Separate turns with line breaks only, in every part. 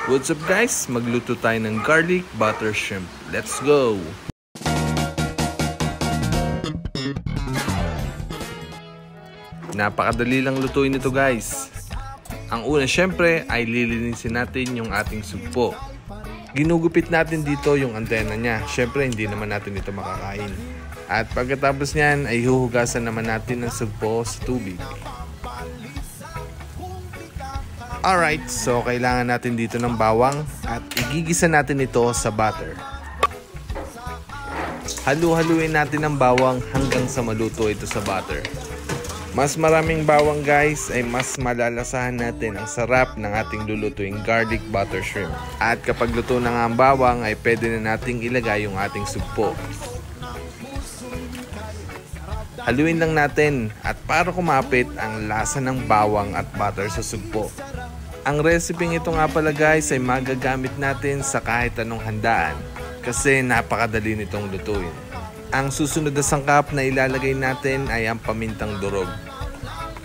What's up guys? Magluto tayo ng garlic butter shrimp. Let's go! Napakadali lang lutuin ito guys. Ang una syempre ay lilinisin natin yung ating sugpo. Ginugupit natin dito yung antena niya. Syempre hindi naman natin ito makakain. At pagkatapos niyan ay huhugasan naman natin ng sugpo sa tubig. Alright, so kailangan natin dito ng bawang at igigisa natin ito sa butter. Halu-haluin natin ang bawang hanggang sa maluto ito sa butter. Mas maraming bawang guys ay mas malalasahan natin ang sarap ng ating lulutuing garlic butter shrimp. At kapag luto na nga ang bawang ay pwede na nating ilagay yung ating sugpo. Haluin lang natin at para kumapit ang lasa ng bawang at butter sa sugpo. Ang recipe ito nga pala guys ay magagamit natin sa kahit anong handaan kasi napakadali nitong lutuin. Ang susunod na sangkap na ilalagay natin ay ang pamintang durog.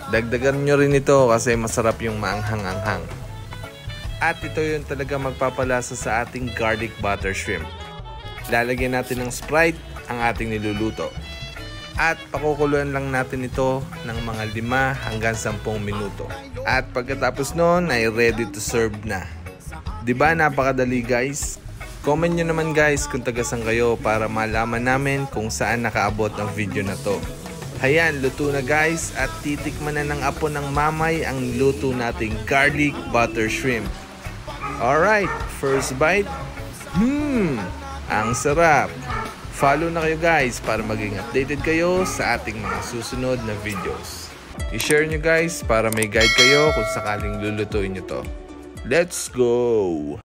Dagdagan nyo rin ito kasi masarap yung maanghang-anghang. At ito yung talaga magpapalasa sa ating garlic butter shrimp. Lalagyan natin ng Sprite ang ating niluluto. At pakukuluan lang natin ito ng mga 5 hanggang 10 minuto. At pagkatapos nun ay ready to serve na. Diba napakadali guys? Comment nyo naman guys kung tagasan kayo para malaman namin kung saan nakaabot ang video na to. Ayan, luto na guys at titikman na ng apo ng mamay ang luto nating garlic butter shrimp. Alright, first bite. Ang sarap. Follow na kayo guys para maging updated kayo sa ating mga susunod na videos. I-share nyo guys para may guide kayo kung sakaling lulutuin nyo to. Let's go!